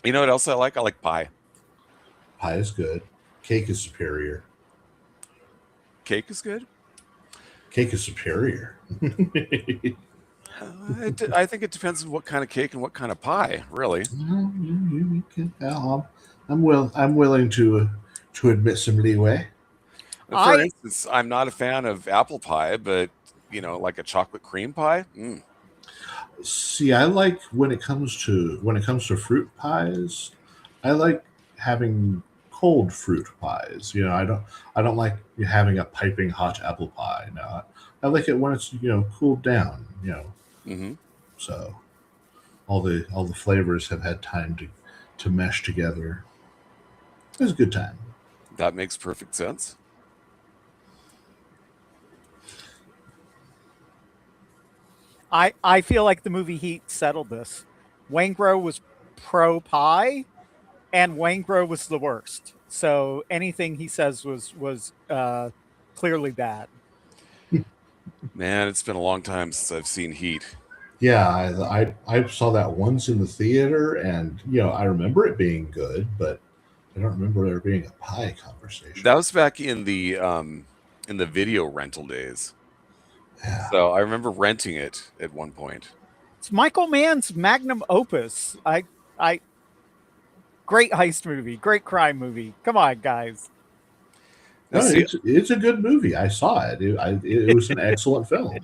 You know what else I like? I like pie. Pie is good. Cake is superior. Cake is good. Cake is superior. I think it depends on what kind of cake and what kind of pie, really. Well, I'm willing to admit some leeway. For I instance, I'm not a fan of apple pie, but like a chocolate cream pie. See, I like when it comes to fruit pies, I like having cold fruit pies. I don't like having a piping hot apple pie. No, I like it when it's cooled down. Mm-hmm. So all the flavors have had time to mesh together. It was a good time. That makes perfect sense. I feel like the movie Heat settled this. Waingro was pro pie, and Waingro was the worst. So anything he says was clearly bad. Man, it's been a long time since I've seen Heat. Yeah, I saw that once in the theater, and I remember it being good, but I don't remember there being a pie conversation. That was back in the video rental days. Yeah. So I remember renting it at one point. It's Michael Mann's magnum opus. I great heist movie, great crime movie. Come on, guys. No, it's a good movie. I saw it. It was an excellent film.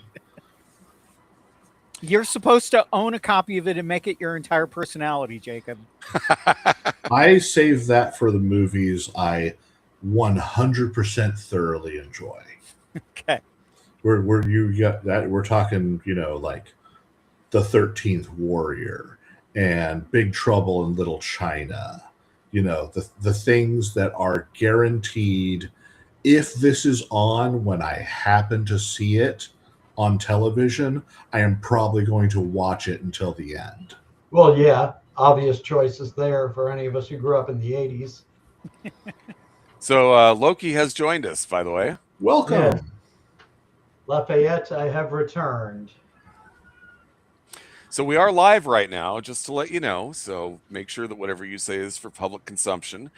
You're supposed to own a copy of it and make it your entire personality, Jacob. I save that for the movies I 100% thoroughly enjoy. Okay. Where you got that, we're talking, like the 13th Warrior and Big Trouble in Little China. The things that are guaranteed. If this is on when I happen to see it on television, I am probably going to watch it until the end. Well, yeah, obvious choices there for any of us who grew up in the 80s. So Loki has joined us, by the way. Welcome. Yes. Lafayette, I have returned. So we are live right now, just to let you know. So make sure that whatever you say is for public consumption.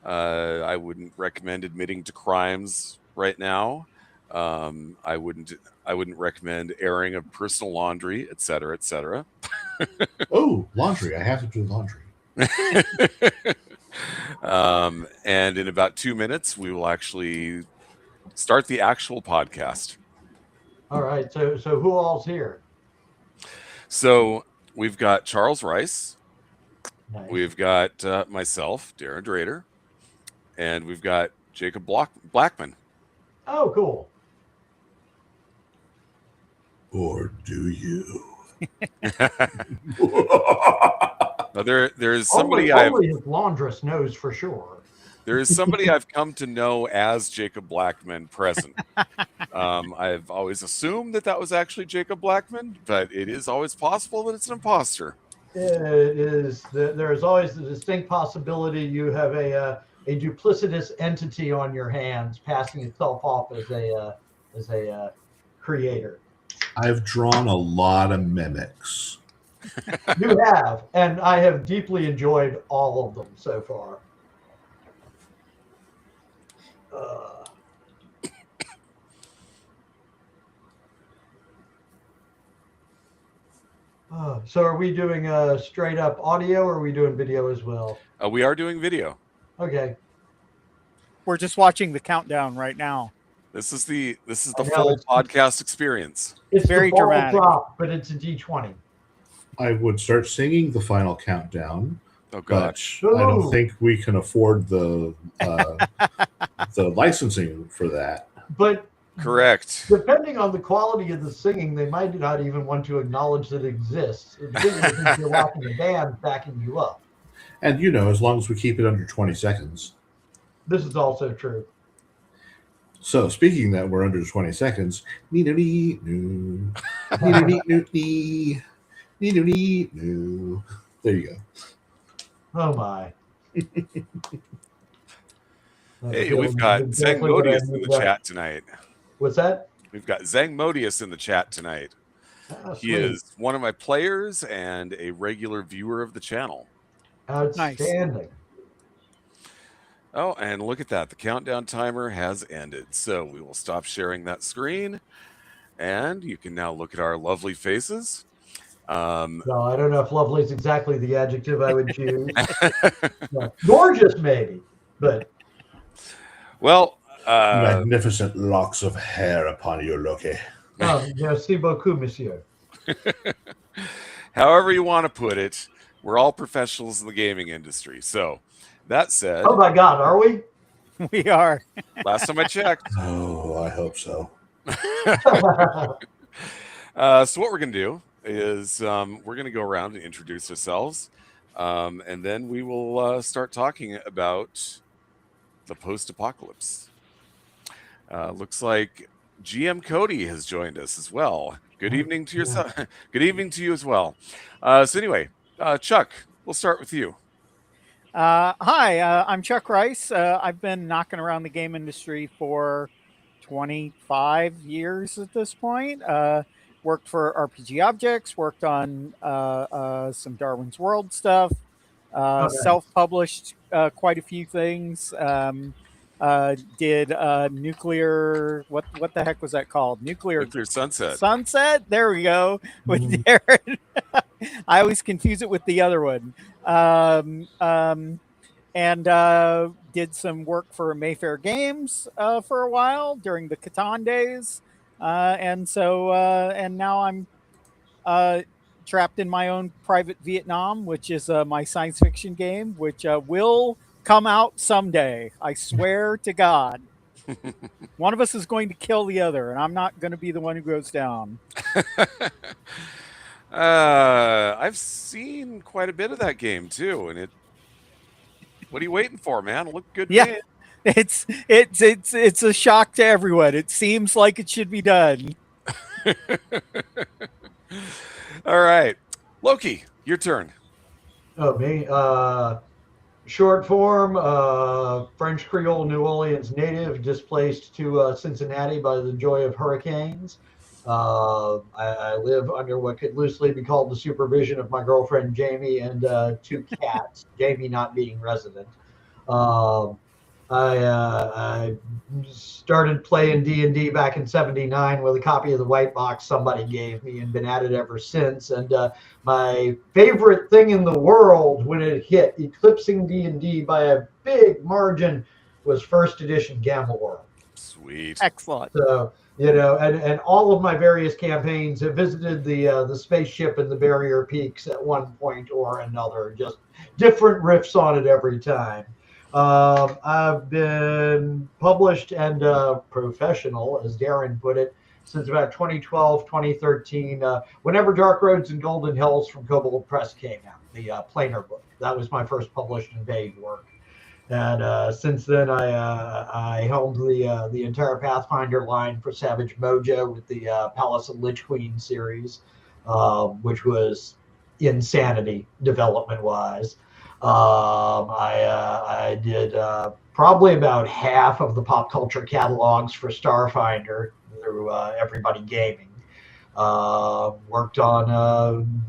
I wouldn't recommend admitting to crimes right now. I wouldn't recommend airing of personal laundry, et cetera, et cetera. Oh, laundry. I have to do laundry. And in about 2 minutes, we will actually start the actual podcast. All right. So who all's here? So we've got Charles Rice. Nice. We've got myself, Darren Drader. And we've got Jacob Blackman. Oh, cool. Or do you? Now there is somebody only his laundress knows for sure. There is somebody I've come to know as Jacob Blackman present. I've always assumed that was actually Jacob Blackman, but it is always possible that it's an imposter. It is. There is always the distinct possibility you have a duplicitous entity on your hands, passing itself off as a creator. I've drawn a lot of mimics. You have, and I have deeply enjoyed all of them so far. So are we doing straight up audio, or are we doing video as well? We are doing video. Okay. We're just watching the countdown right now. This is the full podcast experience. It's very the ball dramatic. drop, but it's a D20. I would start singing the final countdown. Oh gosh. But I don't think we can afford the licensing for that. But correct. Depending on the quality of the singing, they might not even want to acknowledge that it exists. If you're watching a band backing you up. And as long as we keep it under 20 seconds. This is also true. So speaking that we're under 20 seconds, there you go. Oh my. Hey, we've got Zangmodius in the chat tonight. What's that? We've got Zangmodius in the chat tonight. Oh, he is one of my players and a regular viewer of the channel. Outstanding. Oh, and look at that. The countdown timer has ended. So we will stop sharing that screen. And you can now look at our lovely faces. No, I don't know if lovely is exactly the adjective I would choose. Gorgeous, maybe, but well, magnificent locks of hair upon you, Loki. Merci beaucoup, monsieur. However you want to put it, we're all professionals in the gaming industry. So that said, oh my God, are we? We are. Last time I checked. Oh, I hope so. So what we're going to do is we're going to go around and introduce ourselves, and then we will start talking about the post-apocalypse. Looks like GM Cody has joined us as well. Good evening to yourself. Good evening to you as well. So anyway, Chuck, we'll start with you. Hi, I'm Chuck Rice. I've been knocking around the game industry for 25 years at this point. Worked for RPG Objects, worked on some Darwin's World stuff, self-published quite a few things. Did nuclear, what the heck was that called? Nuclear Sunset. Sunset? There we go. With Darren. I always confuse it with the other one. And did some work for Mayfair Games for a while during the Catan days. And now I'm trapped in my own private Vietnam, which is my science fiction game, which will come out someday. I swear to God. One of us is going to kill the other, and I'm not going to be the one who goes down. I've seen quite a bit of that game too, and what are you waiting for, man? Look good. Yeah, game. it's a shock to everyone. It seems like it should be done. All right, Loki, your turn. Oh, me. Short form, French Creole New Orleans native, displaced to Cincinnati by the joy of hurricanes. I live under what could loosely be called the supervision of my girlfriend Jamie and 2 cats, Jamie not being resident. I started playing D&D back in '79 with a copy of the white box somebody gave me, and been at it ever since. And my favorite thing in the world when it hit, eclipsing D&D by a big margin, was first edition Gamma World. Sweet. Excellent. So, and all of my various campaigns have visited the spaceship and the barrier peaks at one point or another, just different riffs on it every time. I've been published and professional, as Darren put it, since about 2012, 2013, whenever Dark Roads and Golden Hills from Kobold Press came out, the planar book. That was my first published and paid work. And since then, I helmed the entire Pathfinder line for Savage Mojo with the Palace of Lich Queen series, which was insanity development-wise. I did probably about half of the pop culture catalogs for Starfinder through Everybody Gaming. Worked on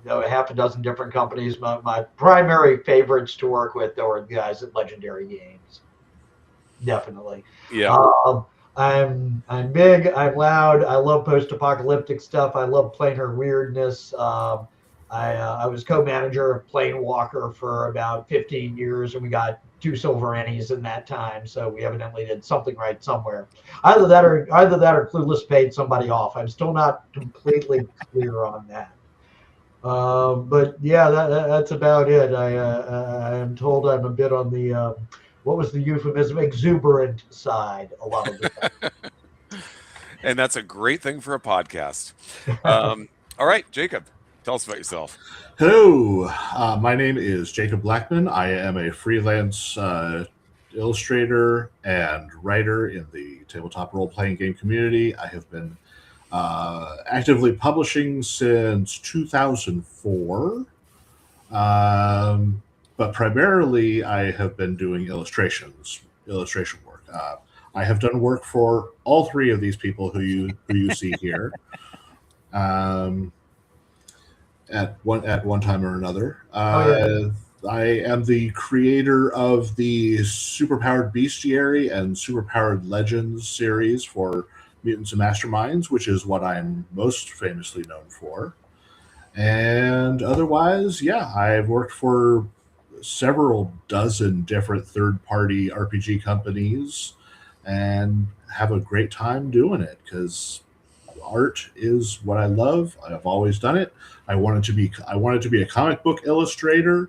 half a dozen different companies. My primary favorites to work with were the guys at Legendary Games. Definitely. Yeah. I'm big. I'm loud. I love post-apocalyptic stuff. I love planar weirdness. I was co-manager of Planewalker for about 15 years, and we got 2 silver Ennies in that time. So we evidently did something right somewhere. Either that or Clueless paid somebody off. I'm still not completely clear on that. But yeah, that's about it. I am told I'm a bit on the what was the euphemism? Exuberant side a lot of the time. And that's a great thing for a podcast. All right, Jacob. Tell us about yourself. Hello, my name is Jacob Blackman. I am a freelance illustrator and writer in the tabletop role-playing game community. I have been actively publishing since 2004, but primarily I have been doing illustration work. I have done work for all 3 of these people who you see here. At one time or another. I am the creator of the Superpowered Bestiary and Superpowered Legends series for Mutants and Masterminds, which is what I'm most famously known for. And otherwise, yeah, I've worked for several dozen different third-party RPG companies and have a great time doing it because art is what I love. I've always done it. I wanted to be a comic book illustrator,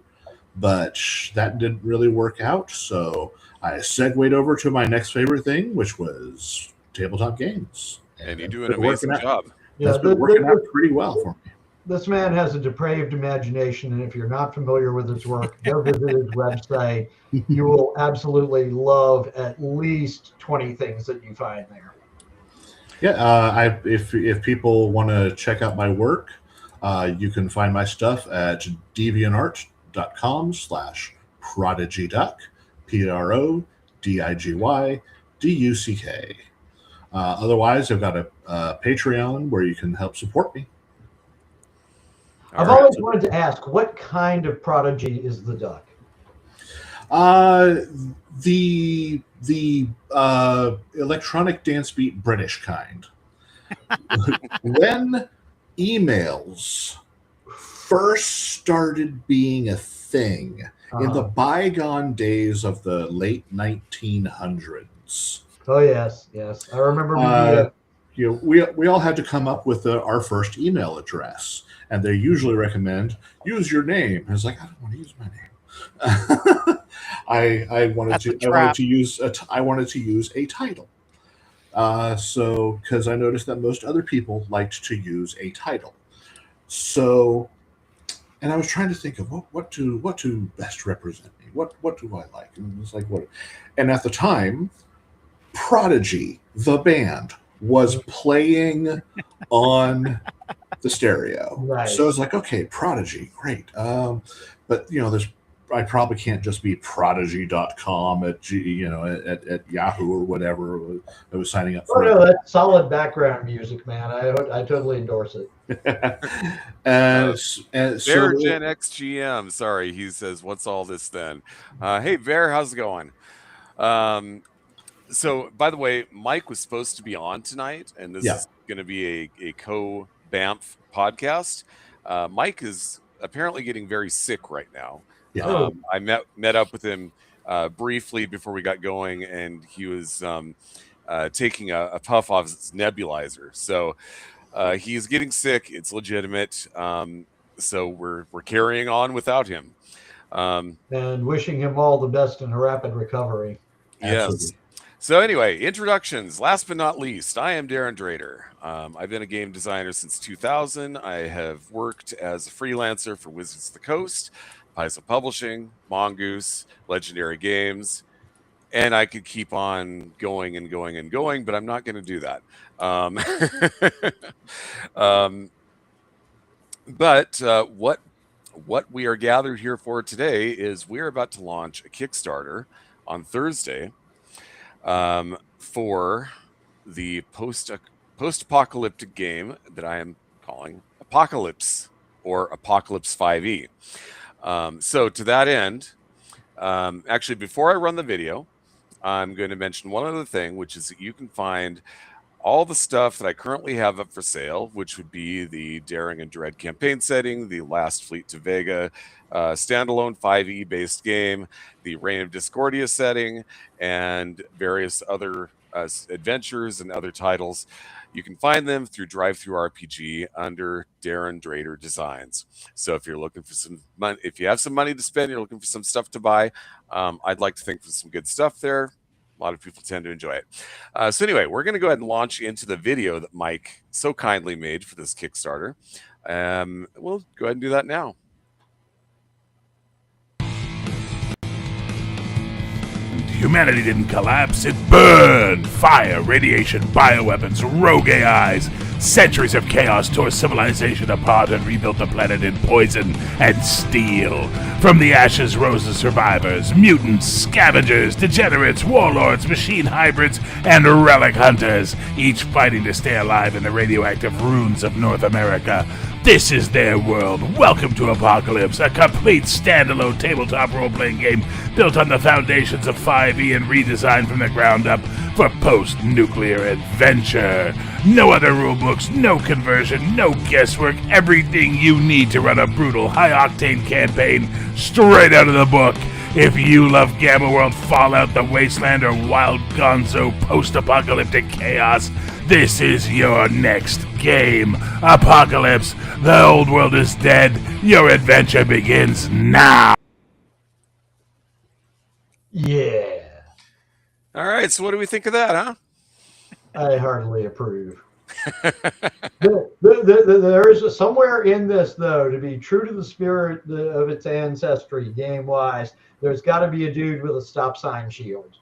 but that didn't really work out. So I segued over to my next favorite thing, which was tabletop games. And you do an amazing job. That's been working out pretty well for me. This man has a depraved imagination, and if you're not familiar with his work, go visit his website. You will absolutely love at least 20 things that you find there. Yeah, if people want to check out my work, you can find my stuff at deviantart.com/prodigyduck, PRODIGYDUCK. Otherwise, I've got a Patreon where you can help support me. I've always wanted to ask, what kind of prodigy is the duck? The electronic dance beat British kind. When emails first started being a thing in the bygone days of the late 1900s. Oh yes, I remember. We all had to come up with our first email address, and they usually recommend use your name. I was like, I don't want to use my name. I wanted to use a title. So because I noticed that most other people liked to use a title. So, and I was trying to think of what to best represent me. What do I like? And it was like what? And at the time, Prodigy, the band, was playing on the stereo. Right. So it's like, okay, Prodigy, great. But I probably can't just be prodigy.com at Yahoo or whatever I was signing up for. Oh no, that's solid background music, man. I totally endorse it. and Bear Gen XGM, sorry, he says, what's all this then? Hey Bear, how's it going? So by the way, Mike was supposed to be on tonight, and this is going to be a co-BAMF podcast. Mike is apparently getting very sick right now. Yeah. I met up with him briefly before we got going, and he was taking a puff off his nebulizer. So he's getting sick. It's legitimate. So we're carrying on without him. And wishing him all the best in a rapid recovery. Yes. Absolutely. So anyway, introductions. Last but not least, I am Darren Drader. I've been a game designer since 2000. I have worked as a freelancer for Wizards of the Coast, Paizo Publishing, Mongoose, Legendary Games, and I could keep on going and going and going, but I'm not going to do that. But what we are gathered here for today is we're about to launch a Kickstarter on Thursday for the post-apocalyptic game that I am calling Apocalypse or Apocalyp5e. So to that end, actually, before I run the video, I'm going to mention one other thing, which is that you can find all the stuff that I currently have up for sale, which would be the Daring and Dread campaign setting, the Last Fleet to Vega standalone 5e based game, the Reign of Discordia setting, and various other adventures and other titles. You can find them through DriveThruRPG under Darren Drader Designs. So if you're looking for some money, if you have some money to spend, you're looking for some stuff to buy, I'd like to think there's some good stuff there. A lot of people tend to enjoy it. So anyway, we're going to go ahead and launch into the video that Mike so kindly made for this Kickstarter. We'll go ahead and do that now. Humanity didn't collapse, it burned! Fire, radiation, bioweapons, rogue AIs. Centuries of chaos tore civilization apart and rebuilt the planet in poison and steel. From the ashes rose the survivors, mutants, scavengers, degenerates, warlords, machine hybrids, and relic hunters, each fighting to stay alive in the radioactive ruins of North America. This is their world. Welcome to Apocalypse, a complete standalone tabletop role-playing game built on the foundations of 5e and redesigned from the ground up for post-nuclear adventure. No other rulebooks, no conversion, no guesswork, everything you need to run a brutal, high-octane campaign straight out of the book. If you love Gamma World, Fallout, The Wasteland, or Wild Gonzo post-apocalyptic chaos, this is your next game. Apocalypse, the old world is dead. Your adventure begins now. Yeah, All right, so what do we think of that, huh? I heartily approve. There is somewhere in this, though, to be true to the spirit of its ancestry, game-wise, there's got to be a dude with a stop sign shield.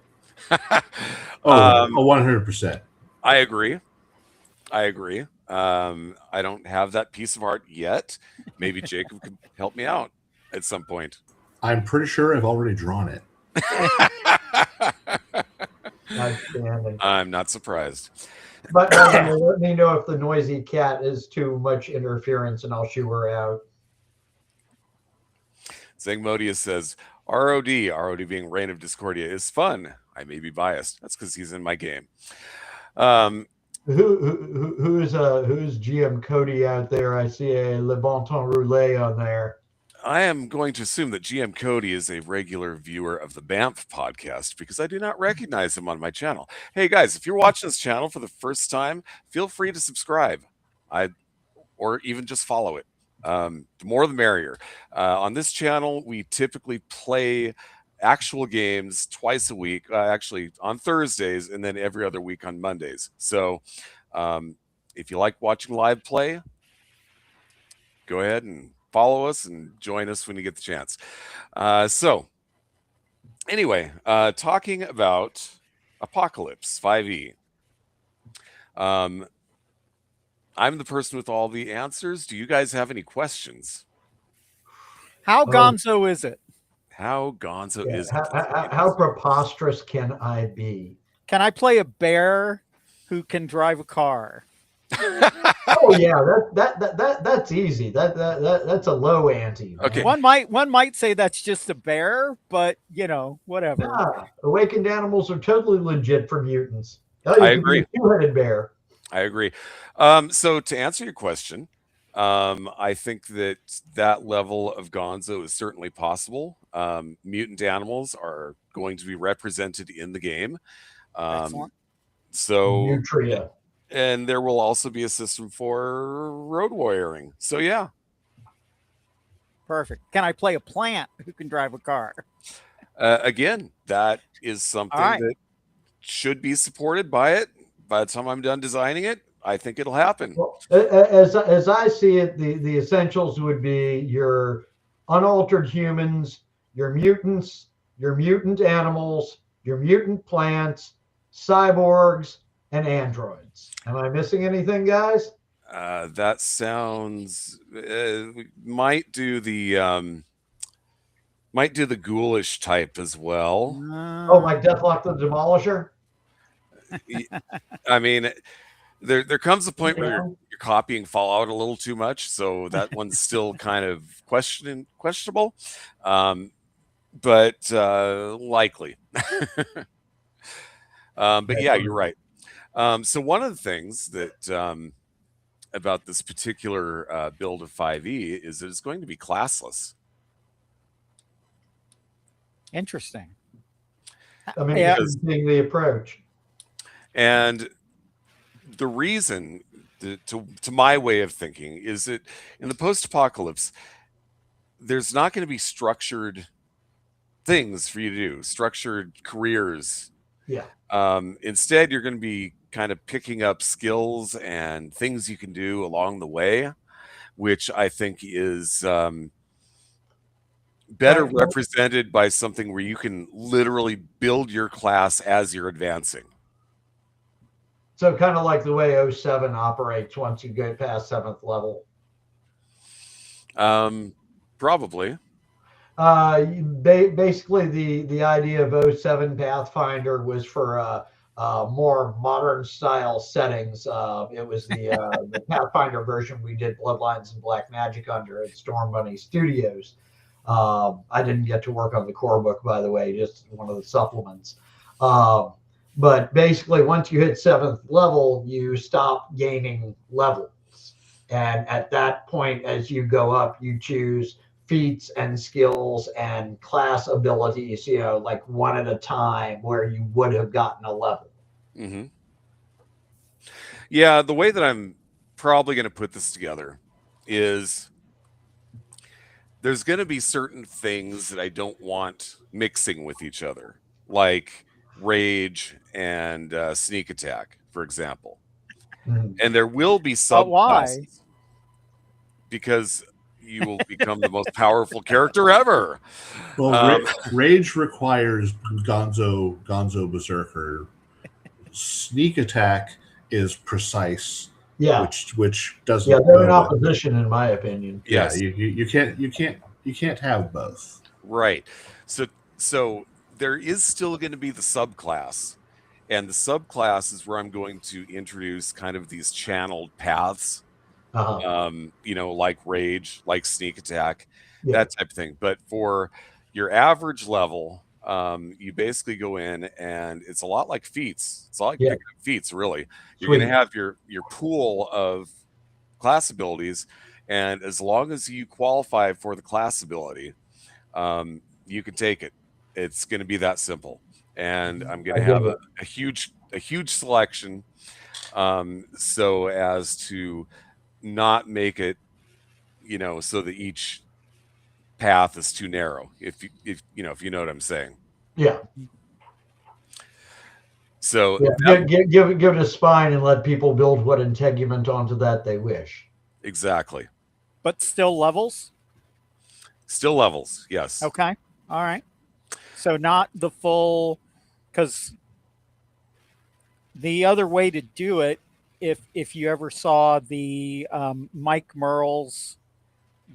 Oh, 100%. I agree. I don't have that piece of art yet. Maybe Jacob could help me out at some point. I'm pretty sure I've already drawn it. Outstanding. I'm not surprised. But let me know if the noisy cat is too much interference, and I'll shoo her out. Zangmodius says, ROD being Reign of Discordia, is fun. I may be biased. That's because he's in my game. Who's GM Cody out there? I see a Le Bon Temps Roulette on there. I am going to assume that GM Cody is a regular viewer of the BAMF podcast because I do not recognize him on my channel. Hey guys, if you're watching this channel for the first time, feel free to subscribe, or even just follow it. The more the merrier. On this channel, we typically play actual games twice a week, actually on Thursdays, and then every other week on Mondays. So if you like watching live play, go ahead and follow us and join us when you get the chance. So anyway, talking about Apocalypse5e. I'm the person with all the answers. Do you guys have any questions? How gonzo is it? How gonzo is it? How preposterous can I be? Can I play a bear who can drive a car? Oh yeah, that's easy. That's a low ante. Man. Okay. One might say that's just a bear, but you know, whatever. Yeah, awakened animals are totally legit for mutants. I agree. Two-headed bear. I agree. So to answer your question, I think that level of gonzo is certainly possible. Mutant animals are going to be represented in the game. Excellent. So Nutria. And there will also be a system for road warrioring. So yeah. Perfect. Can I play a plant who can drive a car? Again, that is something that should be supported by it. By the time I'm done designing it, I think it'll happen. Well, as I see it, the essentials would be your unaltered humans, your mutants, your mutant animals, your mutant plants, cyborgs, and androids. Am I missing anything, guys? That sounds we might do the ghoulish type as well. Oh, like Deathlock the Demolisher? I mean, there comes a point where you're copying Fallout a little too much, so that one's still kind of questionable, but likely. But yeah, you're right. So one of the things that about this particular build of 5e is that it's going to be classless. Interesting. I mean, Yeah. being the approach. And the reason, to my way of thinking, is that in the post-apocalypse, there's not going to be structured things for you to do, structured careers. Yeah. Instead, you're going to be kind of picking up skills and things you can do along the way, which I think is better represented by something where you can literally build your class as you're advancing. So kind of like the way 07 operates once you go past 7th level. Probably. Basically, the idea of 07 Pathfinder was for more modern style settings. It was the Pathfinder version we did Bloodlines and Black Magic under at Storm Bunny Studios. I didn't get to work on the core book, by the way, just one of the supplements. But basically, once you hit 7th level, you stop gaining levels. And at that point, as you go up, you choose feats and skills and class abilities, like one at a time, where you would have gotten a level. Mm-hmm. Yeah, the way that I'm probably going to put this together is there's going to be certain things that I don't want mixing with each other, like rage and sneak attack, for example. And there will be subclasses because you will become the most powerful character ever. Well, rage requires Gonzo Berserker. Sneak attack is precise. Yeah, which doesn't. Yeah, they're in opposition, in my opinion. Yeah, you can't have both. Right. So there is still going to be the subclass, and the subclass is where I'm going to introduce kind of these channeled paths. Like rage, like sneak attack, that type of thing. But for your average level, you basically go in and it's a lot like feats. It's a lot like picking up feats, really. You're going to have your pool of class abilities, and as long as you qualify for the class ability, you can take it. It's going to be that simple. And I'm going to have a huge selection, so as to not make it, so that each path is too narrow. If you know what I'm saying. Yeah. So give it a spine and let people build what integument onto that they wish. Exactly. But still levels? Still levels, yes. Okay. All right. So not the full, because the other way to do it, if you ever saw the Mike Merle's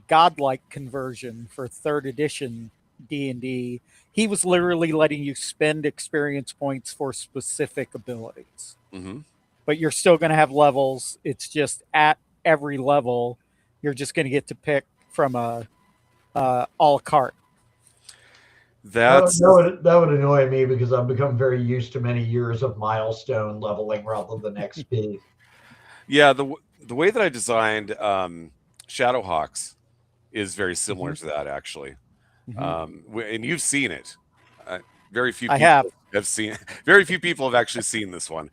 godlike conversion for 3rd edition D&D, he was literally letting you spend experience points for specific abilities. Mm-hmm. But you're still going to have levels. It's just at every level, you're just going to get to pick from a la carte. That would annoy me because I've become very used to many years of milestone leveling rather than XP. Yeah, the way that I designed Shadowhawks is very similar to that, actually. Mm-hmm. And you've seen it. Very few people have seen. Very few people have actually seen this one.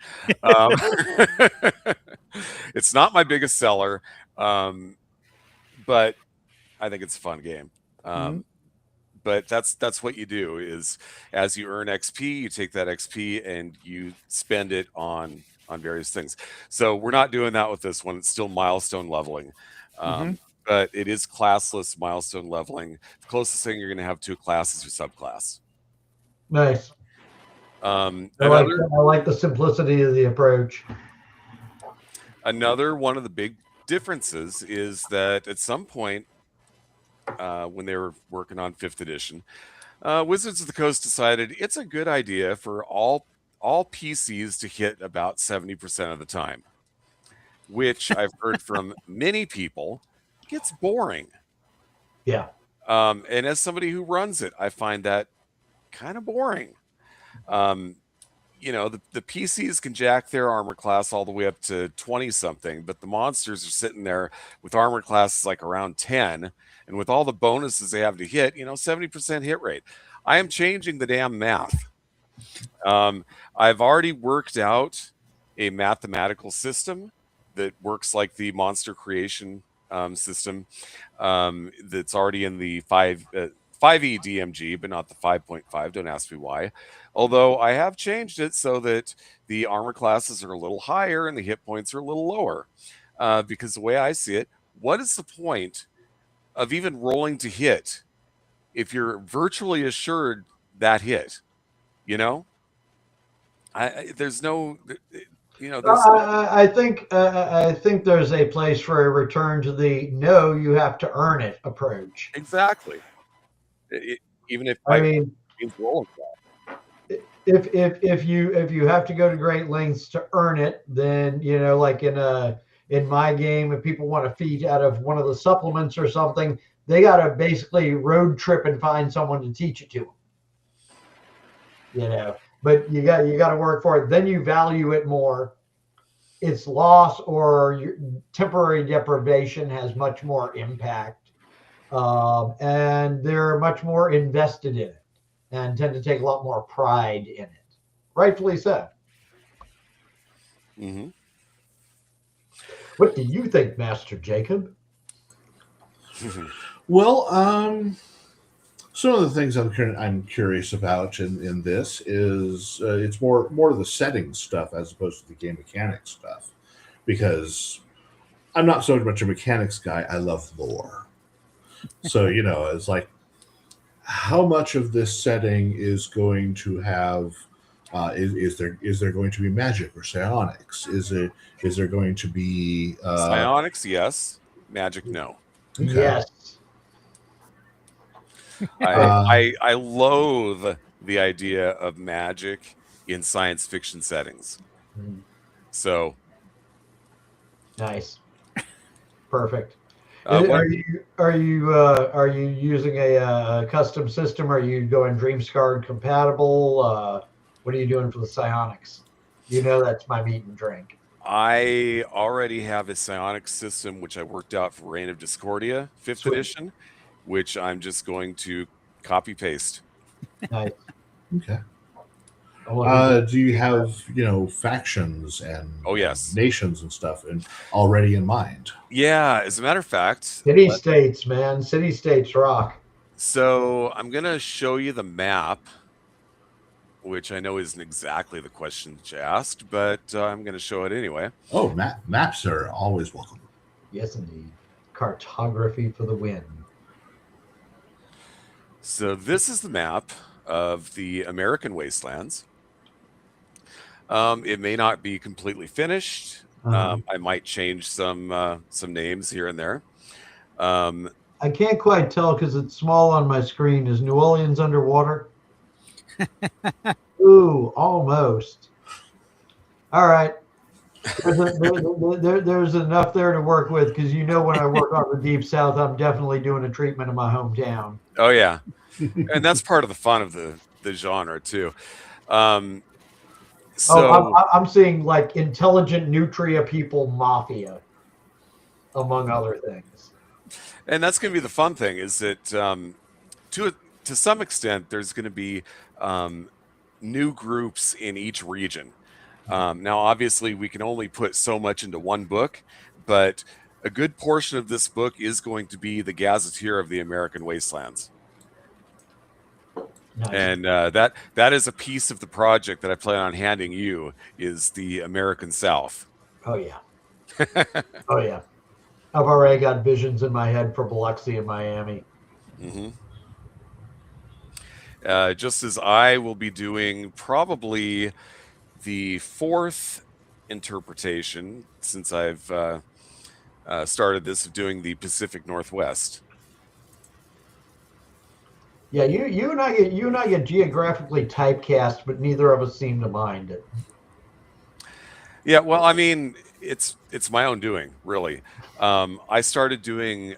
It's not my biggest seller, but I think it's a fun game. But that's what you do is as you earn XP, you take that XP and you spend it on various things. So we're not doing that with this one. It's still milestone leveling. But it is classless milestone leveling. The closest thing you're going to have to a class is your subclass. Nice. I like the simplicity of the approach. Another one of the big differences is that at some point, when they were working on 5th edition, Wizards of the Coast decided it's a good idea for all PCs to hit about 70% of the time, which I've heard from many people gets boring. Yeah. And as somebody who runs it, I find that kind of boring. The PCs can jack their armor class all the way up to 20 something, but the monsters are sitting there with armor classes like around 10. And with all the bonuses they have to hit, 70% hit rate. I am changing the damn math. I've already worked out a mathematical system that works like the monster creation system that's already in the 5e DMG, but not the 5.5. Don't ask me why. Although I have changed it so that the armor classes are a little higher and the hit points are a little lower. Because the way I see it, what is the point of even rolling to hit if you're virtually assured that hit? There's no. I think there's a place for a return to the no, you have to earn it approach. Exactly. Even if I mean, rolling if you have to go to great lengths to earn it, then like in my game, if people want to feed out of one of the supplements or something, they got to basically road trip and find someone to teach it to them. But you got to work for it. Then you value it more. Its loss or your temporary deprivation has much more impact, and they're much more invested in it and tend to take a lot more pride in it, rightfully so. Mm-hmm. What do you think, Master Jacob? Well, some of the things I'm curious about in this is it's more the setting stuff as opposed to the game mechanics stuff, because I'm not so much a mechanics guy. I love lore. So it's like, how much of this setting is going to have is there going to be magic or psionics? Is there going to be Psionics, yes. Magic, no. Okay. Yes. I loathe the idea of magic in science fiction settings. So Nice. Perfect. what- Are you using a custom system? Are you going DreamScard compatible? What are you doing for the psionics? That's my meat and drink. I already have a psionics system which I worked out for Reign of Discordia 5th Sweet. edition, which I'm just going to copy paste. Nice. Okay. Oh, Do you have factions and Oh, yes. nations and stuff and already in mind? Yeah, as a matter of fact, city states, man. City states rock. so I'm gonna show you the map, which I know isn't exactly the question that you asked, but I'm gonna show it anyway. Oh, maps are always welcome. Yes, indeed. Cartography for the win. So this is the map of the American wastelands. It may not be completely finished. I might change some names here and there. I can't quite tell because it's small on my screen. Is New Orleans underwater? Ooh, almost. All right. There's enough there to work with, because when I work on the Deep South, I'm definitely doing a treatment of my hometown. Oh yeah, and that's part of the fun of the genre too. So I'm seeing like intelligent nutria people mafia, among other things. and that's going to be the fun thing, is that to some extent there's going to be new groups in each region. Now, obviously, we can only put so much into one book, but a good portion of this book is going to be the Gazetteer of the American Wastelands. Nice. And that is a piece of the project that I plan on handing you, is the American South. Oh yeah. Oh yeah. I've already got visions in my head for Biloxi and Miami. Mm-hmm. Just as I will be doing probably the 4th interpretation since I've started this, of doing the Pacific Northwest. Yeah, you and I get geographically typecast, but neither of us seem to mind it. Yeah, well, I mean, it's my own doing, really. I started doing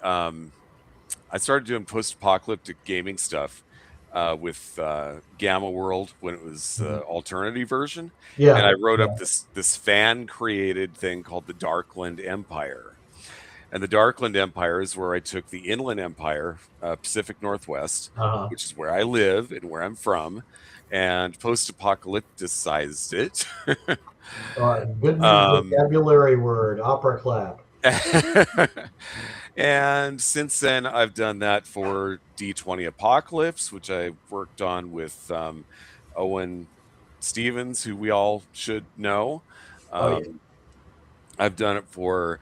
post-apocalyptic gaming stuff with Gamma World when it was the alternative version. Yeah. And I wrote up this fan-created thing called the Darkland Empire. And the Darkland Empire is where I took the Inland Empire, Pacific Northwest, which is where I live and where I'm from, and post-apocalypticized it. Good vocabulary word, opera clap. And since then, I've done that for D20 Apocalypse, which I worked on with Owen Stevens, who we all should know. I've done it for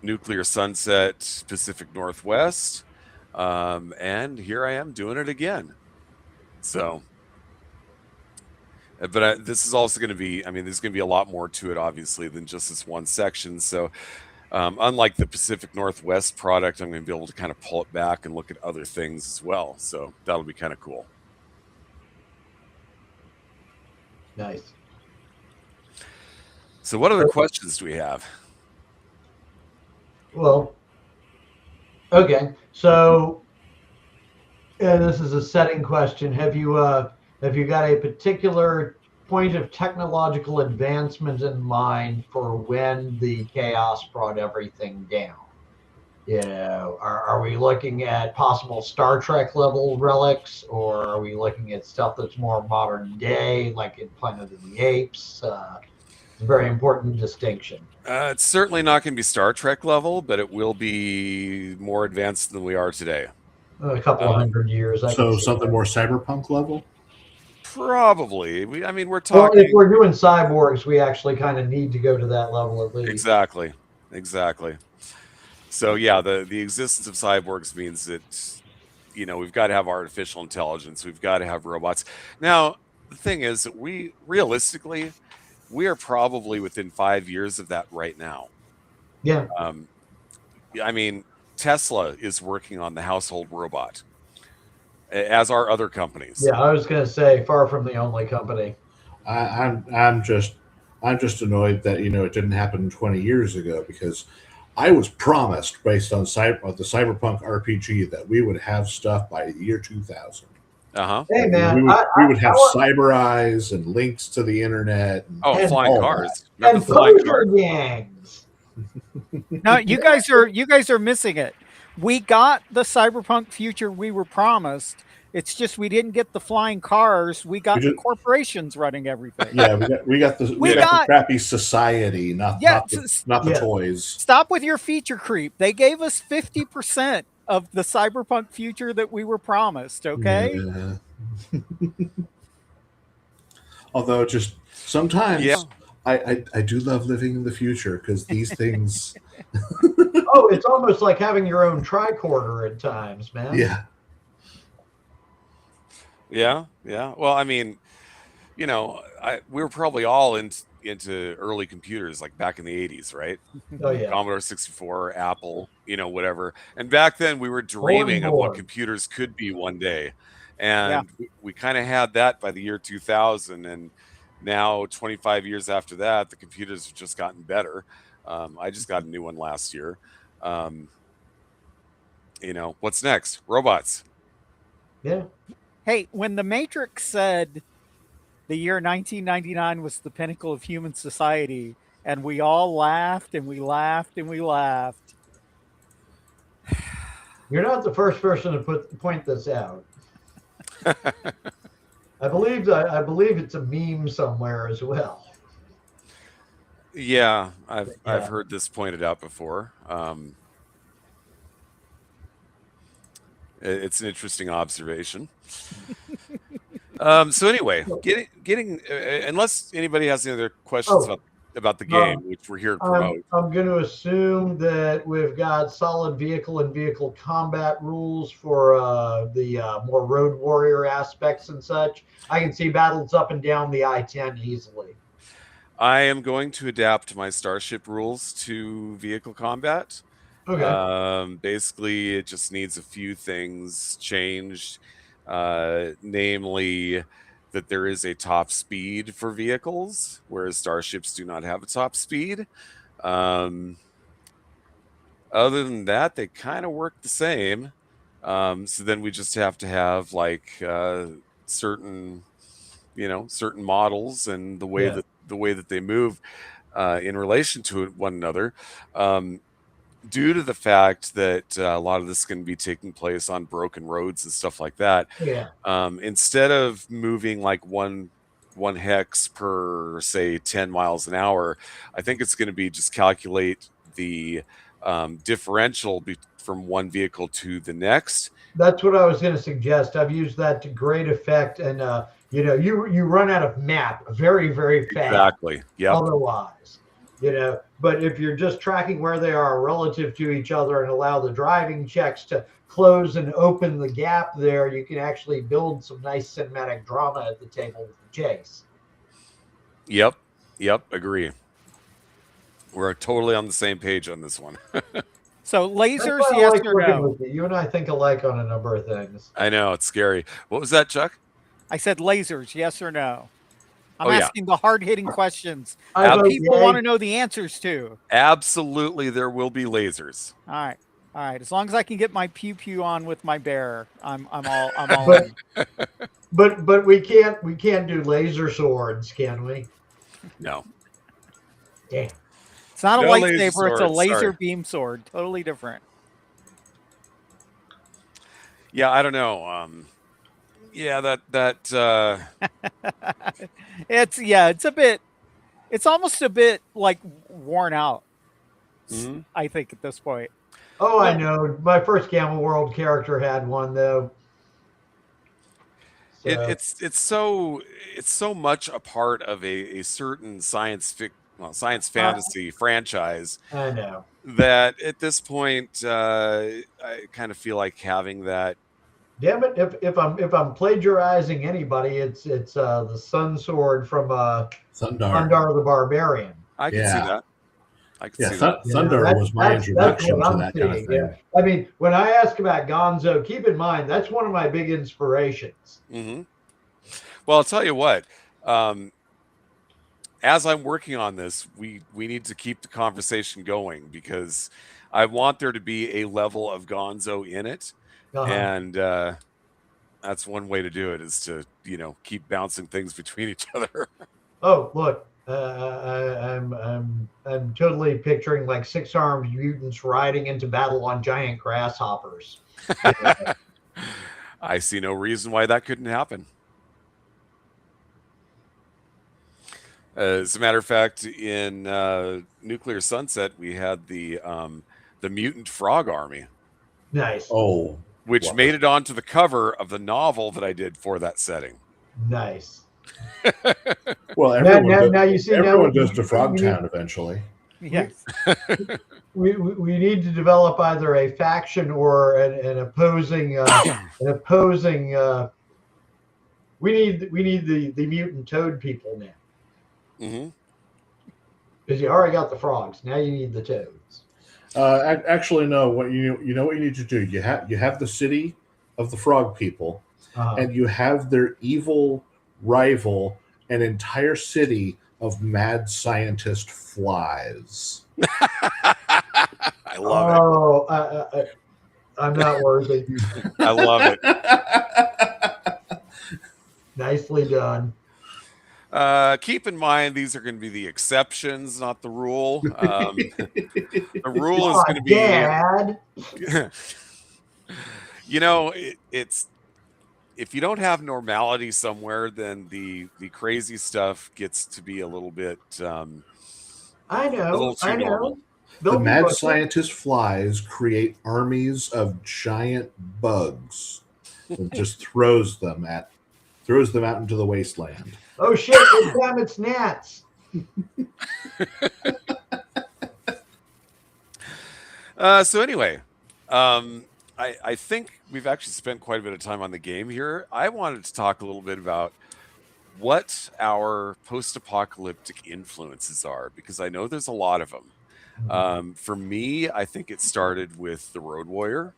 Nuclear Sunset Pacific Northwest, and here I am doing it again. So, but this is also going to be, I mean, there's going to be a lot more to it, obviously, than just this one section. So, unlike the Pacific Northwest product, I'm going to be able to kind of pull it back and look at other things as well. So that'll be kind of cool. Nice. So, what other questions do we have? Well, okay. So, this is a setting question. Have you got a particular point of technological advancement in mind for when the chaos brought everything down? You know, are we looking at possible Star Trek level relics, or are we looking at stuff that's more modern day, like in Planet of the Apes? It's a very important distinction. It's certainly not going to be Star Trek level, but it will be more advanced than we are today. A couple of hundred years. I can So see something that. more cyberpunk level. Probably. We're Well, talking. if we're doing cyborgs, we actually kind of need to go to that level at least. Exactly. So yeah, the existence of cyborgs means that we've got to have artificial intelligence. We've got to have robots. Now, the thing is that we are probably within 5 years of that right now. Yeah. I mean, Tesla is working on the household robot, as are other companies. Yeah, I was going to say, far from the only company. I'm just annoyed that it didn't happen 20 years ago, because I was promised, based on the Cyberpunk RPG, that we would have stuff by the year 2000. Hey man, we would have cyber eyes and links to the internet. And flying cars. And poker gangs. No, you guys are missing it. We got the cyberpunk future we were promised. It's just we didn't get the flying cars. We got the corporations running everything. Yeah, we got the crappy society, not the toys. Stop with your feature creep. They gave us 50% of the cyberpunk future that we were promised. Okay. Yeah. Although, just sometimes, I do love living in the future, because these things. Oh, it's almost like having your own tricorder at times, man. Yeah. Yeah. Well, I mean, we were probably all into early computers, like back in the 80s, right? Oh yeah. Commodore 64, Apple, whatever. And back then we were dreaming of what computers could be one day. And we kind of had that by the year 2000. And now, 25 years after that, the computers have just gotten better. I just got a new one last year. What's next? Robots. Yeah. Hey, when The Matrix said the year 1999 was the pinnacle of human society, and we all laughed and we laughed and we laughed. You're not the first person to point this out. I believe it's a meme somewhere as well. Yeah, I've heard this pointed out before. It's an interesting observation. So anyway, getting unless anybody has any other questions about the game, which we're here to promote. I'm going to assume that we've got solid vehicle and vehicle combat rules for the more road warrior aspects and such. I can see battles up and down the I-10 easily. I am going to adapt my Starship rules to vehicle combat. Okay. Basically, it just needs a few things changed, namely that there is a top speed for vehicles, whereas starships do not have a top speed. Other than that, they kind of work the same. So then we just have to have certain models and the way that they move in relation to one another. Due to the fact that a lot of this is going to be taking place on broken roads and stuff like that, instead of moving like one hex per, say, 10 miles an hour, I think it's going to be just calculate the differential from one vehicle to the next. That's what I was going to suggest. I've used that to great effect, and you run out of map very, very fast. Exactly. Yep. Otherwise. But if you're just tracking where they are relative to each other and allow the driving checks to close and open the gap there, you can actually build some nice cinematic drama at the table with the chase. Yep. Agree. We're totally on the same page on this one. So lasers, yes or no? You and I think alike on a number of things. I know, it's scary. What was that, Chuck? I said lasers, yes or no? I'm Oh, yeah. asking the hard-hitting questions I that vote people yay. want to know the answers to. Absolutely, there will be lasers. All right. All right. As long as I can get my pew pew on with my bear, I'm all But in. but we can't do laser swords, can we? No, Damn. It's not a no laser lightsaber, it's a swords, laser sorry. beam sword. Totally different. Yeah, I don't know. Yeah, that It's almost a bit like worn out. mhm. I think at this point. Oh, I Well- know. My first Gamma World character had one though. So, it's so much a part of a certain science fantasy franchise I know. that at this point I kind of feel like having that. Damn it! If I'm plagiarizing anybody, it's the Sun Sword from Thundar. Thundar the Barbarian. I can see Yeah. that. I can Yeah, see that. Thundar was my introduction what to I'm that kind of seeing, thing. yeah. I mean, when I ask about Gonzo, keep in mind that's one of my big inspirations. Hmm. Well, I'll tell you what. As I'm working on this, we need to keep the conversation going because I want there to be a level of Gonzo in it, Uh-huh. and that's one way to do it is to keep bouncing things between each other. Oh, look, I'm totally picturing like 6-armed mutants riding into battle on giant grasshoppers. I see no reason why that couldn't happen. As a matter of fact, in Nuclear Sunset, we had the mutant frog army, Nice, Oh, which wow. made it onto the cover of the novel that I did for that setting. nice. Well, Now you see, everyone now goes to Frogtown eventually. Yes. we need to develop either a faction or an opposing we need the mutant toad people now, Hmm. because you already got the frogs. Now you need the toads. Actually, no. What you know what you need to do? You have the city of the frog people, and you have their evil rival, an entire city of mad scientist flies. I love it. Oh, I'm not worthy. I love it. Nicely done. Keep in mind, these are going to be the exceptions, not the rule. The rule is going to be, Dad. it's if you don't have normality somewhere, then the crazy stuff gets to be a little bit, I a know. little too normal. The They'll be mad pushing. scientist flies create armies of giant bugs and just throws them out into the wasteland. Oh shit! Damn, it's gnats. So anyway, I think we've actually spent quite a bit of time on the game here. I wanted to talk a little bit about what our post-apocalyptic influences are, because I know there's a lot of them. For me, I think it started with the Road Warrior.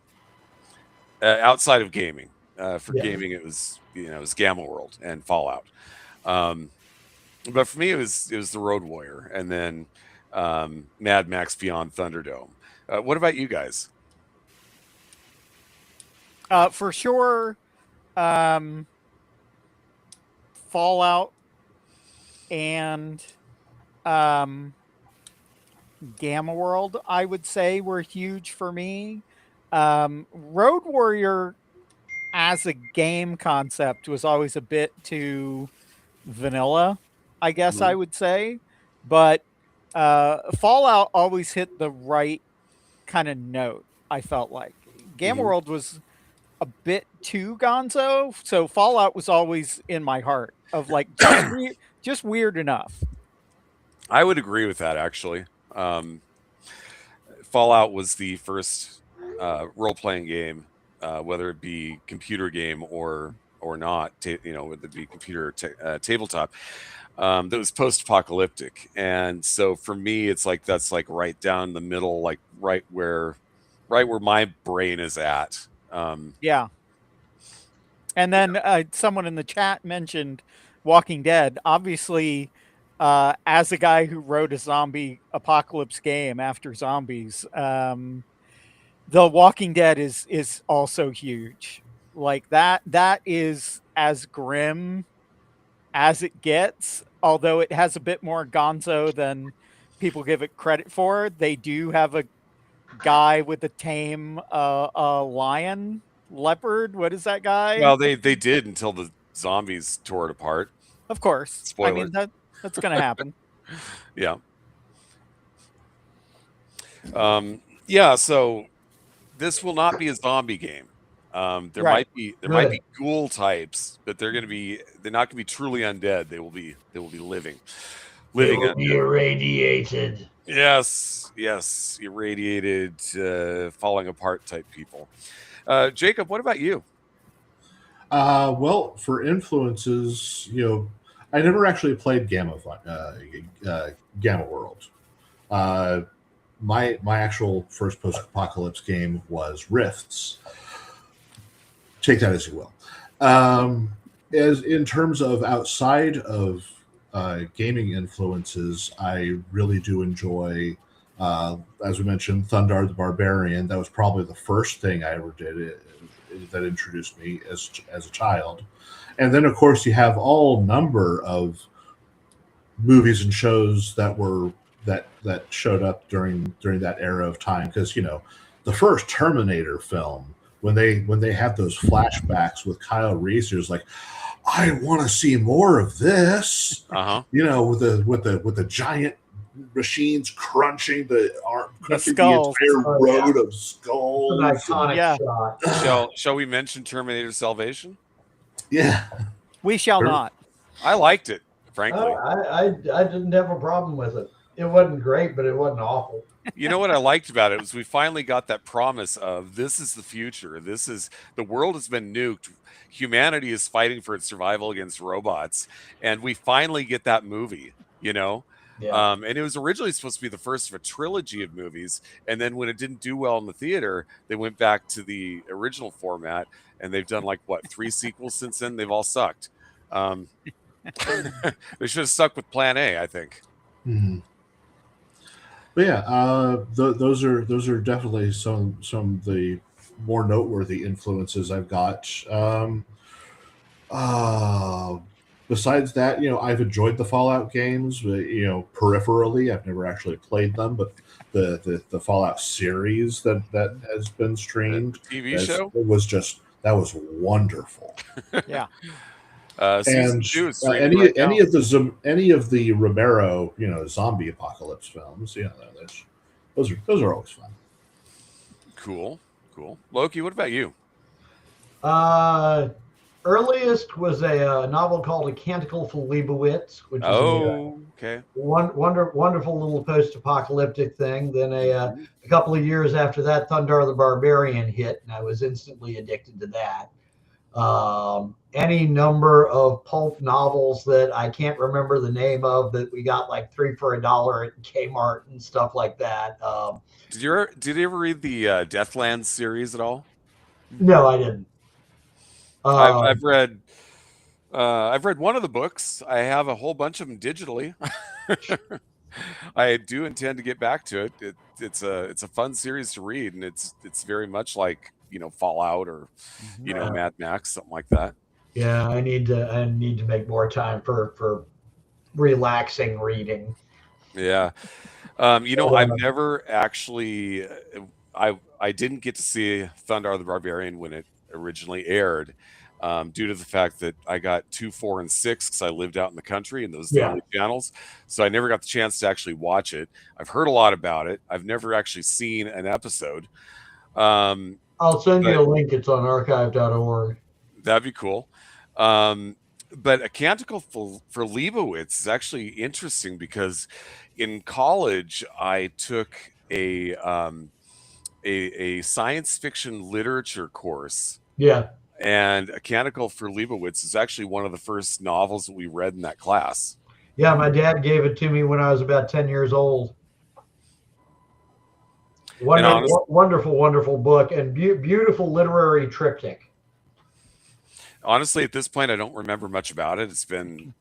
Outside of gaming, for Yeah. gaming, it was Gamma World and Fallout. But for me, it was the Road Warrior, and then Mad Max Beyond Thunderdome. What about you guys? For sure, Fallout and Gamma World, I would say, were huge for me. Road Warrior as a game concept was always a bit too vanilla, I guess I would say. But Fallout always hit the right kind of note, I felt like. Gamma World was a bit too gonzo, so Fallout was always in my heart of like just weird enough. I would agree with that, actually. Fallout was the first role-playing game, whether it be computer game or not, whether it be computer tabletop, that was post-apocalyptic. And so for me, it's like that's like right down the middle, like right where my brain is at. Yeah. And then someone in the chat mentioned Walking Dead, obviously, as a guy who wrote a zombie apocalypse game after zombies, The Walking Dead is also huge. Like that is as grim as it gets, although it has a bit more gonzo than people give it credit for. They do have a guy with a tame lion, leopard. What is that guy? Well, they did until the zombies tore it apart. Of course. I Spoiler. mean that's going to happen. Yeah. Yeah. So this will not be a zombie game. There Right. might be ghoul types, but they're not gonna be truly undead. They will be living. They will be undead. irradiated. Yes, irradiated, falling apart type people. Jacob, what about you? Well, for influences, I never actually played Gamma World. My actual first post-apocalypse game was Rifts. Take that as you will. As in terms of outside of gaming influences, I really do enjoy, as we mentioned, Thundar the Barbarian. That was probably the first thing I ever did that introduced me as a child. And then, of course, you have all number of movies and shows that showed up during that era of time. Because the first Terminator film, when they have those flashbacks with Kyle Reese, it's like, I want to see more of this. Uh-huh. With the giant machines crunching the skulls. entire road of skulls. An iconic shot. Shall we mention Terminator Salvation? Yeah. We shall Sure. not. I liked it, frankly. I didn't have a problem with it. It wasn't great, but it wasn't awful. You know what I liked about it was we finally got that promise of this is the future. The world has been nuked. Humanity is fighting for its survival against robots, and we finally get that movie. Yeah. And it was originally supposed to be the first of a trilogy of movies, and then when it didn't do well in the theater, they went back to the original format, and they've done 3 sequels since then. They've all sucked. They should have stuck with Plan A, I think. Mm-hmm. But yeah, those are definitely some of the more noteworthy influences I've got. Besides that, I've enjoyed the Fallout games, but, peripherally. I've never actually played them, but the Fallout series that has been streamed, The TV show? That was wonderful. Yeah. Season And 2 is any right now. any of the Romero, zombie apocalypse films, those are always fun. Cool. Loki, what about you? Earliest was a novel called A Canticle for Leibowitz, which is Okay. wonderful little post-apocalyptic thing. Then a couple of years after that, Thundar the Barbarian hit, and I was instantly addicted to that. Any number of pulp novels that I can't remember the name of that we got 3 for $1 at Kmart and stuff like that. Did you ever read the Deathlands series at all? No, I didn't. I've read one of the books. I have a whole bunch of them digitally. I do intend to get back to it. It's a fun series to read, and it's very much like Fallout or Mad Max, something like that. Yeah, I need to make more time for relaxing reading. Yeah. I've never actually I didn't get to see Thundar the Barbarian when it originally aired, due to the fact that I got 2, 4, and 6 because I lived out in the country and those the only channels. So I never got the chance to actually watch it. I've heard a lot about it. I've never actually seen an episode. I'll send you a link. It's on archive.org. That'd be cool. But A Canticle for Leibowitz is actually interesting because in college I took a science fiction literature course. Yeah. And A Canticle for Leibowitz is actually one of the first novels that we read in that class. Yeah, my dad gave it to me when I was about 10 years old. Wonderful book and beautiful literary triptych. Honestly, at this point, I don't remember much about it. It's been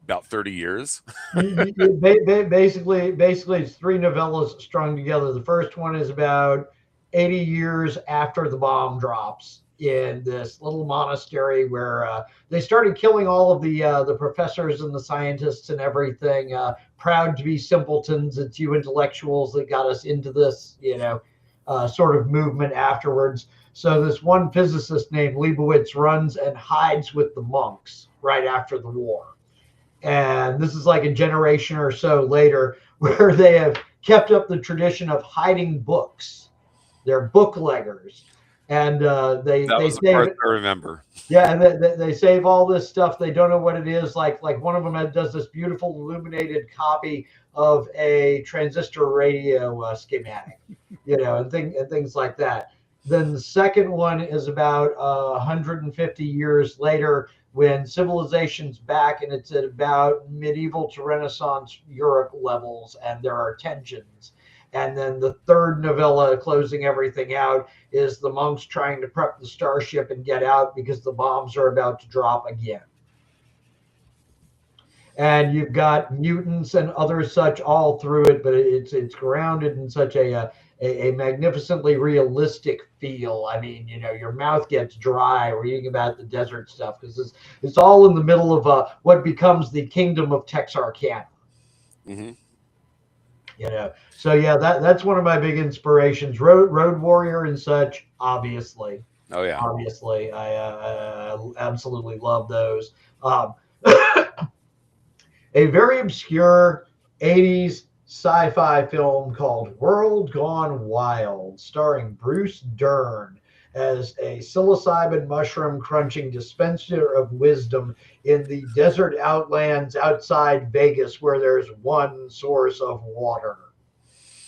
about 30 years. Basically, it's three novellas strung together. The first one is about 80 years after the bomb drops in this little monastery where they started killing all of the professors and the scientists and everything. Proud to be simpletons, it's you intellectuals that got us into this, sort of movement afterwards. So this one physicist named Leibowitz runs and hides with the monks right after the war. And this is like a generation or so later where they have kept up the tradition of hiding books. They're bookleggers. And they That was the save part it. I remember. Yeah, and they save all this stuff. They don't know what it is. Like one of them does this beautiful illuminated copy of a transistor radio schematic, and things like that. Then the second one is about 150 years later when civilization's back, and it's at about medieval to Renaissance Europe levels, and there are tensions. And then the third novella, closing everything out, is the monks trying to prep the starship and get out because the bombs are about to drop again. And you've got mutants and other such all through it, but it's grounded in such a magnificently realistic feel. I mean, your mouth gets dry reading about the desert stuff because it's all in the middle of what becomes the kingdom of Texarkana. Mm-hmm. So yeah, that's one of my big inspirations. Road Warrior and such, obviously. Oh yeah, obviously, I absolutely love those. A very obscure 80s sci-fi film called World Gone Wild, starring Bruce Dern as a psilocybin mushroom crunching dispenser of wisdom in the desert outlands outside Vegas, where there's one source of water.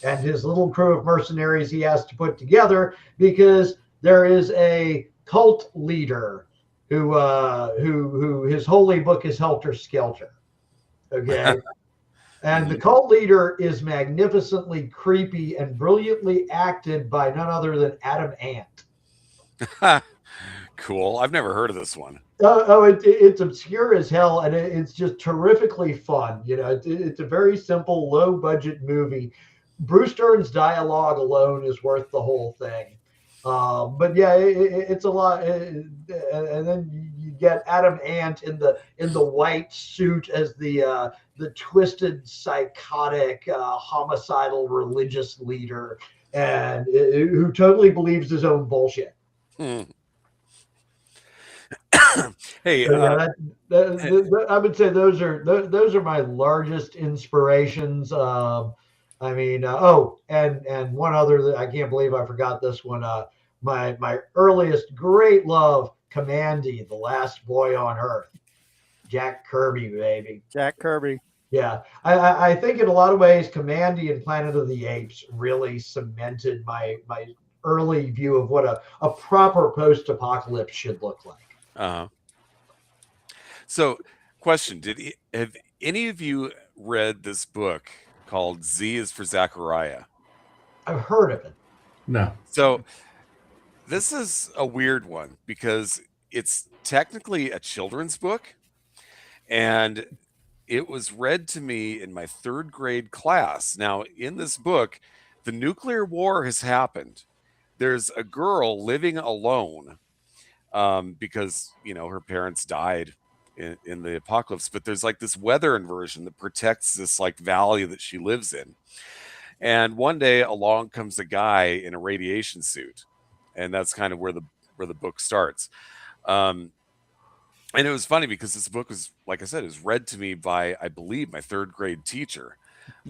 And his little crew of mercenaries he has to put together because there is a cult leader who his holy book is Helter Skelter. Okay. And the cult leader is magnificently creepy and brilliantly acted by none other than Adam Ant. Cool. I've never heard of this one. It's obscure as hell, and it's just terrifically fun. It's a very simple, low budget movie. Bruce Dern's dialogue alone is worth the whole thing. But yeah, it's a lot. And then you get Adam Ant in the white suit as the twisted, psychotic, homicidal religious leader, and who totally believes his own bullshit. Hey, I would say those are my largest inspirations. I mean, and one other that I can't believe I forgot this one. My earliest great love, Commandy, the last boy on Earth, Jack Kirby, baby. Jack Kirby. Yeah, I think in a lot of ways, Commandy and Planet of the Apes really cemented my early view of what a proper post-apocalypse should look like. So, question: have any of you read this book called Z is for Zachariah? I've heard of it. No. So this is a weird one because it's technically a children's book, and it was read to me in my third grade class. Now, in this book, the nuclear war has happened. There's a girl living alone because her parents died in the apocalypse, but there's like this weather inversion that protects this like valley that she lives in. And one day along comes a guy in a radiation suit, and that's kind of where the book starts. And it was funny because this book was, like I said, it was read to me by, I believe, my third grade teacher.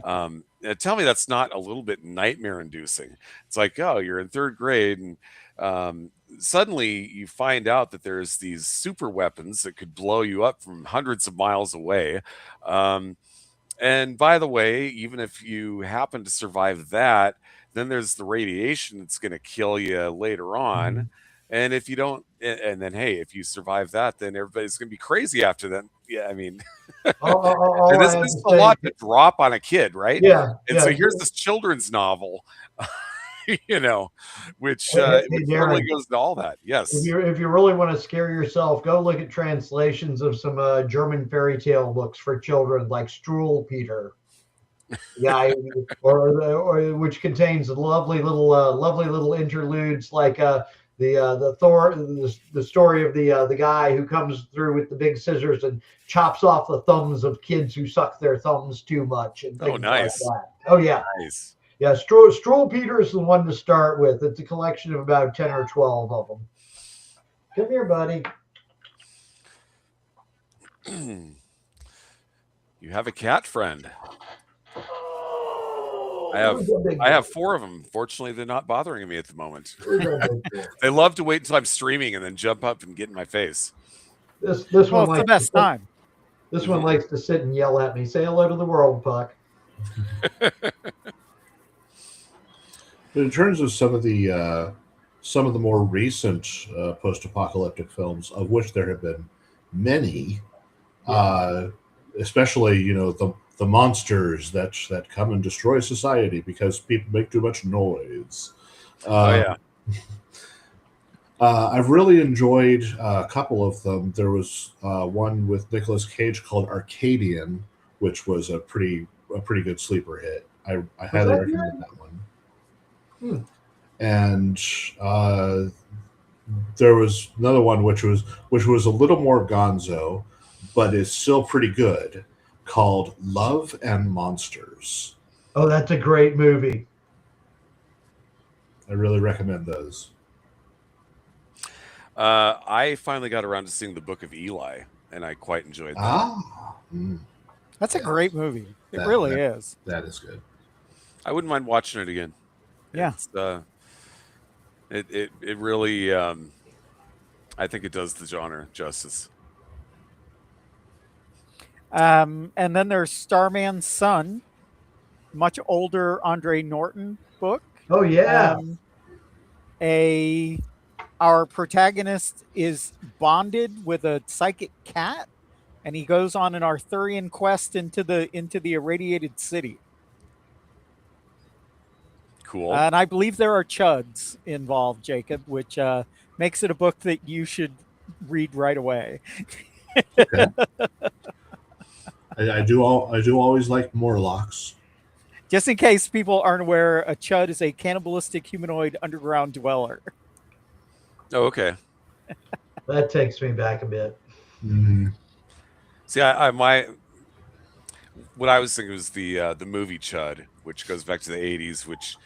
Tell me that's not a little bit nightmare inducing. It's like, oh, you're in third grade, and suddenly you find out that there's these super weapons that could blow you up from hundreds of miles away. And by the way, even if you happen to survive that, then there's the radiation that's going to kill you later on. Mm-hmm. And if you don't, and then, hey, if you survive that, then everybody's going to be crazy after that. Yeah, I mean, and this is a lot to drop on a kid, right? Yeah. And so here's this children's novel, you know, which Hey, which Darren, totally goes to all that. Yes. if you really want to scare yourself, go look at translations of some German fairy tale books for children, like Struwelpeter. Yeah, or which contains lovely little interludes like the story of the guy who comes through with the big scissors and chops off the thumbs of kids who suck their thumbs too much and Oh, things like nice. that. Oh yeah, Nice. yeah. Struwelpeter is the one to start with. It's a collection of about 10 or 12 of them. Come here, buddy. You have a cat friend. I Who's that big have boy? 4 of them. Fortunately, they're not bothering me at the moment. Who's that big boy? They love to wait until I'm streaming and then jump up and get in my face. This Well, one it's the likes best time. This one likes to sit and yell at me. Say hello to the world, Puck. But in terms of some of the more recent post-apocalyptic films, of which there have been many, especially the monsters that come and destroy society because people make too much noise. Oh yeah. I've really enjoyed a couple of them. There was one with Nicolas Cage called Arcadian, which was a pretty good sleeper hit. I highly recommend that one. And there was another one which was a little more gonzo, but is still pretty good, called Love and Monsters. Oh, that's a great movie. I really recommend those. I finally got around to seeing the Book of Eli, and I quite enjoyed that. That's a great movie. It really is. That is good. I wouldn't mind watching it again. Yeah. It really, I think it does the genre justice. And then there's Starman's Son, much older Andre Norton book. Oh yeah. Our protagonist is bonded with a psychic cat, and he goes on an Arthurian quest into the irradiated city. Cool. And I believe there are chuds involved, Jacob, which makes it a book that you should read right away. Okay. I do always like Morlocks. Just in case people aren't aware, a chud is a cannibalistic humanoid underground dweller. Oh, okay. That takes me back a bit. Mm-hmm. See, what I was thinking was the movie Chud, which goes back to the 80s, which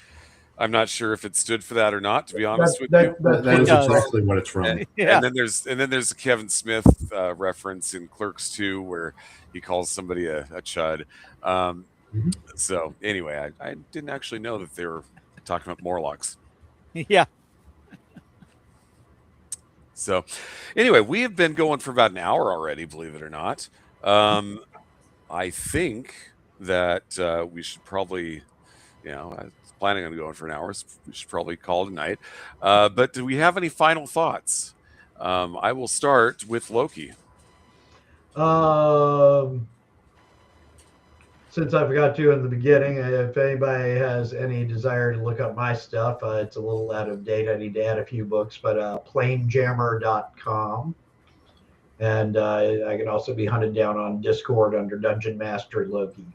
I'm not sure if it stood for that or not, to be honest with you. That is exactly what it's from. And then there's a Kevin Smith reference in Clerks 2 where he calls somebody a chud. So anyway, I didn't actually know that they were talking about Morlocks. Yeah. So anyway, we have been going for about an hour already, believe it or not. I think that we should probably, I was planning on going for an hour, so we should probably call it a night. But do we have any final thoughts? I will start with Loki. Since I forgot to in the beginning, if anybody has any desire to look up my stuff, it's a little out of date. I need to add a few books, but planejammer.com. And I can also be hunted down on Discord under Dungeon Master Loki.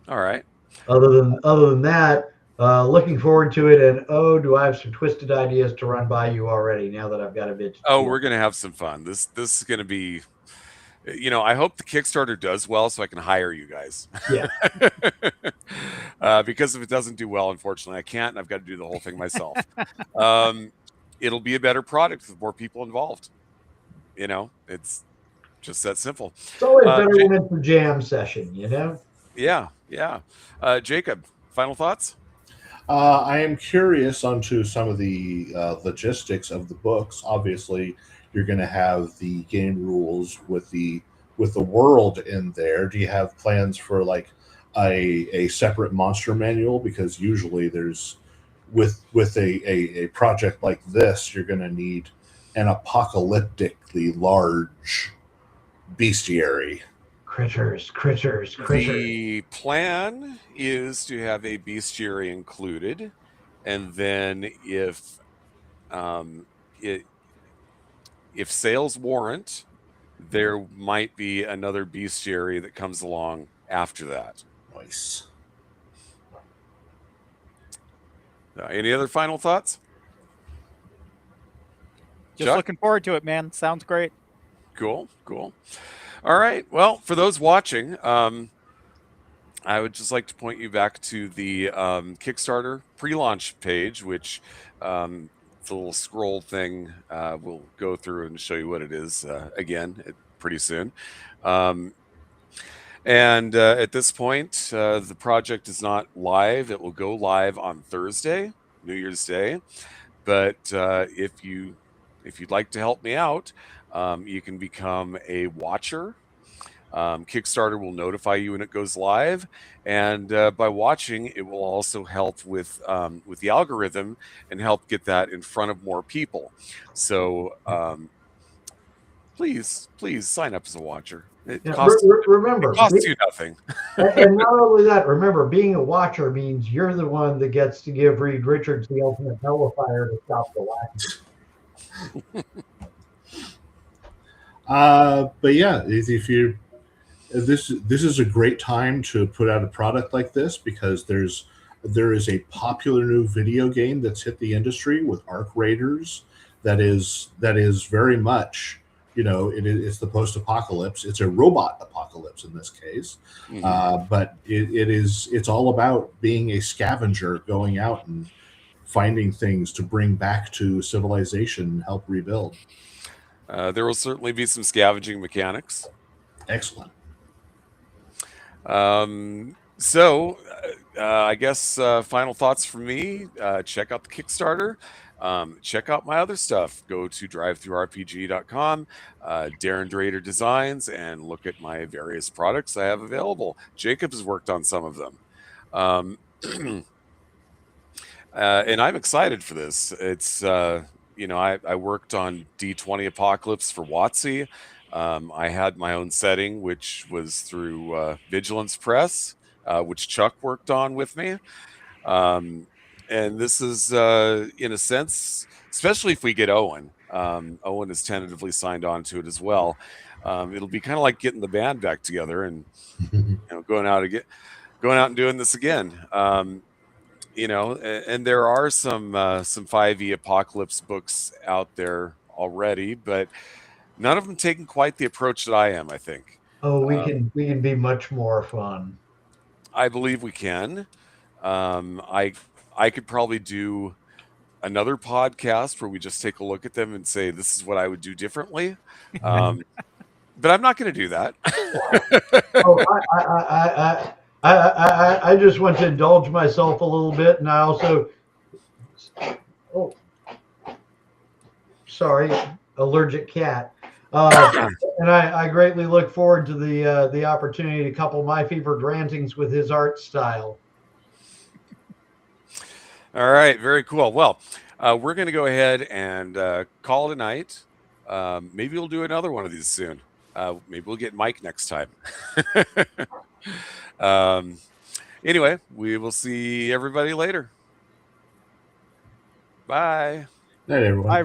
All right. Other than that, looking forward to it. And do I have some twisted ideas to run by you already now that I've got a bit to do? We're gonna have some fun. This is gonna be, I hope the Kickstarter does well so I can hire you guys. Yeah. Because if it doesn't do well, unfortunately, I can't, and I've got to do the whole thing myself. It'll be a better product with more people involved. It's just that simple. It's always better when it's a jam session, Yeah. Jacob, final thoughts? I am curious onto some of the logistics of the books. Obviously, you're going to have the game rules with the world in there. Do you have plans for like a separate monster manual? Because usually there's with a project like this, you're going to need an apocalyptically large bestiary. Critters. The plan is to have a bestiary included, and then if sales warrant, there might be another bestiary that comes along after that. Nice. Any other final thoughts? Just Chuck? looking forward to it, man. Sounds great. Cool. All right. Well, for those watching, I would just like to point you back to the Kickstarter pre-launch page, which it's a little scroll thing. We'll go through and show you what it is again pretty soon. And at this point, the project is not live. It will go live on Thursday, New Year's Day. But if you'd like to help me out, you can become a watcher. Kickstarter will notify you when it goes live, and by watching, it will also help with the algorithm and help get that in front of more people. So please sign up as a watcher. Remember, it costs you nothing. and not only that, remember, being a watcher means you're the one that gets to give Reed Richards the ultimate nullifier to stop the whack. But yeah, if you this is a great time to put out a product like this, because there is a popular new video game that's hit the industry with Arc Raiders that is very much, it's the post-apocalypse. It's a robot apocalypse in this case. Mhm. But it's all about being a scavenger, going out and finding things to bring back to civilization and help rebuild. There will certainly be some scavenging mechanics. Excellent. So I guess final thoughts from me. Check out the Kickstarter. Check out my other stuff. Go to drivethroughrpg.com, Darren Drader Designs, and look at my various products I have available. Jacob has worked on some of them. And I'm excited for this. It's, I worked on D20 Apocalypse for WotC. I had my own setting, which was through Vigilance Press, which Chuck worked on with me. And this is, in a sense, especially if we get Owen. Owen is tentatively signed on to it as well. It'll be kind of like getting the band back together and going out and doing this again. And there are some 5e Apocalypse books out there already, but none of them taking quite the approach that I am, I think. Oh, we can be much more fun. I believe we can. I could probably do another podcast where we just take a look at them and say, this is what I would do differently. But I'm not going to do that. I just want to indulge myself a little bit, and I also, allergic cat. And I greatly look forward to the opportunity to couple my fevered rantings with his art style. All right, very cool. Well, we're going to go ahead and call it a night. Maybe we'll do another one of these soon. Maybe we'll get Mike next time. Anyway, we will see everybody later. Bye. Night, everyone. Bye,